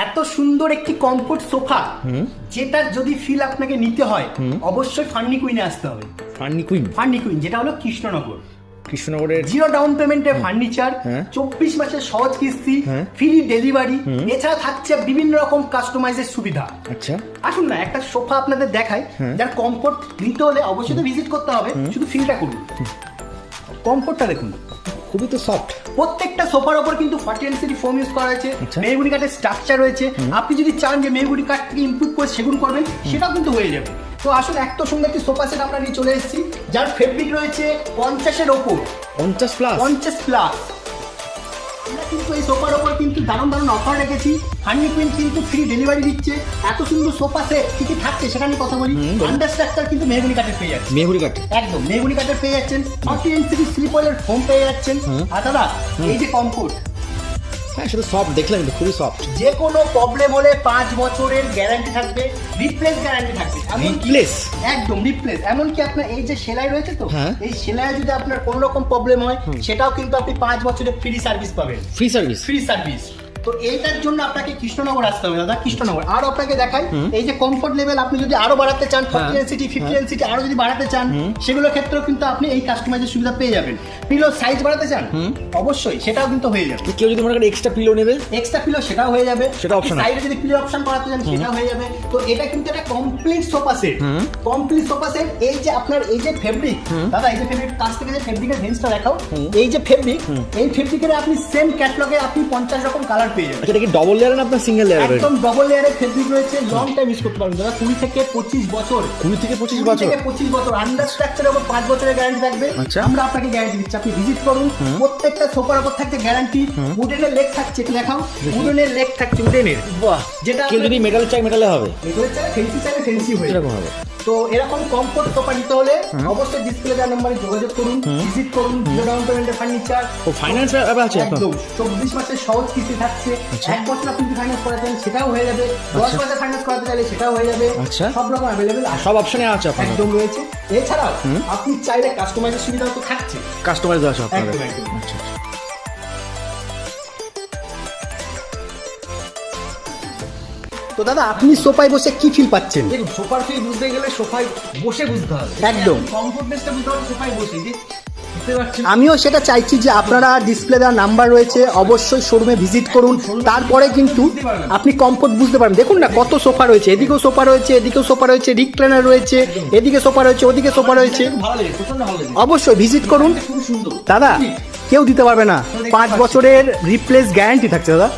এত সুন্দর একটি কমফোর্ট সোফা যেটা যদি ফিল আপনাকে নিতে হয় অবশ্যই ফার্নি কুইনে আসতে হবে। ফার্নি কুইন যেটা হলো কৃষ্ণনগরের জিরো ডাউন পেমেন্টে ফার্নিচার, 24 মাসের সহজ কিস্তি, ফ্রি ডেলিভারি, এছাড়া থাকছে বিভিন্ন রকম কাস্টমাইজের সুবিধা। আচ্ছা আসুন না একটা সোফা আপনাদের দেখাই, যার কমফোর্ট নিতে হলে অবশ্যই তো ভিজিট করতে হবে। শুধু ফিলটা করুন, কমফোর্টটা দেখুন, খুবই তো সফট। প্রত্যেকটা সোফার উপর কিন্তু 40 এনসিডি ফোম ইউজ করা হয়েছে, মেহগুনি কাঠের স্ট্রাকচার রয়েছে। আপনি যদি চান যে মেহগুনি কাঠ থেকে ইমপ্রুভ করে সেগুন করবেন, সেটাও কিন্তু হয়ে যাবে। তো আসলে এত সুন্দর একটি সোফা সেট আমরা নিয়ে চলে এসেছি, যার ফেব্রিক রয়েছে 50-এর ওপর, 50 প্লাস। আমরা কিন্তু এই সোফার ওপর কিন্তু দারুণ দারুণ অফার রেখেছি। ফার্নি কুইন কিন্তু ফ্রি ডেলিভারি দিচ্ছে। এত সুন্দর সোফা সেট কি কি থাকছে সেটা নিয়ে কথা বলি। আন্ডার স্ট্রাকচার কিন্তু মেহগুনি কাঠের পেয়ে যাচ্ছেন, একদম মেহগুনি কাঠের পেয়ে যাচ্ছেন। 40 এনসিডি স্লিপ অয়েলের ফোম পেয়ে যাচ্ছেন। আর দাদা এই যে কমফোর্ট, হ্যাঁ সেটা সফট দেখলাম, কিন্তু খুবই সফট। যে কোনো প্রবলেম হলে 5 বছরের গ্যারান্টি থাকবে, রিপ্লেস গ্যারান্টি থাকবে। একদম রিপ্লেস। এমনকি আপনার এই যে সেলাই রয়েছে তো, এই সেলাই যদি আপনার কোনো রকম প্রবলেম হয় সেটাও কিন্তু আপনি 5 বছরের ফ্রি সার্ভিস পাবেন। Free service. তো এইটার জন্য আপনাকে কৃষ্ণনগর আসতে হবে দাদা, কৃষ্ণনগর। আর আপনাকে দেখাই এই যে কমফোর্ট লেভেল আপনি যদি আরো বাড়াতে চান, 40 এনসিটি 50 এনসিটি আরো যদি বাড়াতে চান, সেগুলোর ক্ষেত্রেও কিন্তু আপনি এই কাস্টমাইজের সুবিধা পেয়ে যাবেন। পিলো সাইজ বাড়াতে চান অবশ্যই সেটাও কিন্তু হয়ে যাবে। কেউ যদি মনে করেন এক্সট্রা পিলো নেবে, এক্সট্রা পিলো সেটাও হয়ে যাবে, সেটা অপশন। সাইডে যদি পিলো অপশন বাড়াতে চান সেটাও হয়ে যাবে। তো এটা কিন্তু একটা কমপ্লিট সোফা সেট, এই যে আপনার এই যে ফেব্রিক দাদা, এই যে ফেব্রিক কাছ থেকে যে ফেব্রিকের রেঞ্জটা দেখাও, এই যে ফেব্রিক, এই ফেব্রিকের আপনি সেম ক্যাটালগে আপনি 50 রকম কালার পেয়ে যাবেন। এটা কি ডবল লেয়ার না আপনার সিঙ্গেল লেয়ার? একদম ডবল লেয়ারের ফেব্রিক রয়েছে, লং টাইম ইউজ করতে পারবেন দাদা। 20 থেকে 25 বছর, 20 থেকে 25 বছর আন্ডার স্ট্রাকচারের উপর 5 বছরের গ্যারান্টি থাকবে। আমরা আপনাকে গ্যারান্টি দিচ্ছি, আপনি ভিজিট করুন। প্রত্যেকটা সোফার উপর থাকছে গ্যারান্টি। উডেনের লেগ থাকছে, একটু দেখাও, উডেনের লেগ থাকছে, উডেনের। বাহ, যেটা কেউ যদি মেটাল চাই মেটালে হবে, মেটাল চাই ফেন্সি চাইলে ফেন্সি হয়ে এরকম হবে। তো এরকম কমফোর্ট সোফা নিতে হলে অবশ্যই ডিসপ্লে দেওয়ার নম্বরে যোগাযোগ করুন, ভিজিট করুন। জিরো ডাউন পেমেন্টের ফার্নিচার, ও ফাইন্যান্স আছে একদম 24 মাসের সহজ কিস্তি থাকছে। 1 বছর আপনি ফাইন্যান্স করাতে চান সেটাও হয়ে যাবে, 10 বছর ফাইন্যান্স করাতে চাইলে সেটাও হয়ে যাবে। সব রকম অ্যাভেলেবেল, সব অপশনে আছে আপনার, একদম রয়েছে। এছাড়াও আপনি চাইলে কাস্টমাইজের সুবিধাও তো থাকছে, কাস্টমাইজ আছে আপনাদের। একদম। আচ্ছা তো দাদা আপনি সোফায় বসে কি ফিল পাচ্ছেন? দেখুন, সোফার ফিল বুঝতে গেলে সোফায় বসে বুঝতে হবে, একদম কমফোর্টনেসটা বুঝতে হবে সোফায় বসে। যে বুঝতে পারছেন, আমিও সেটা চাইছি যে আপনারা ডিসপ্লে দেওয়ার নাম্বার রয়েছে, অবশ্যই শোরুমে ভিজিট করুন, তারপরে কিন্তু আপনি কমফোর্ট বুঝতে পারবেন। দেখুন না কত সোফা রয়েছে, এদিকেও সোফা রয়েছে, এদিকেও সোফা রয়েছে, রিক্লাইনার রয়েছে, এদিকে সোফা রয়েছে, ওদিকে সোফা রয়েছে। ভালো লাগে, প্রচন্ড ভালো লাগে, অবশ্যই ভিজিট করুন খুব সুন্দর। দাদা। কেউ দিতে পারবে না, 5 বছরের রিপ্লেস গ্যারান্টি থাকছে দাদা।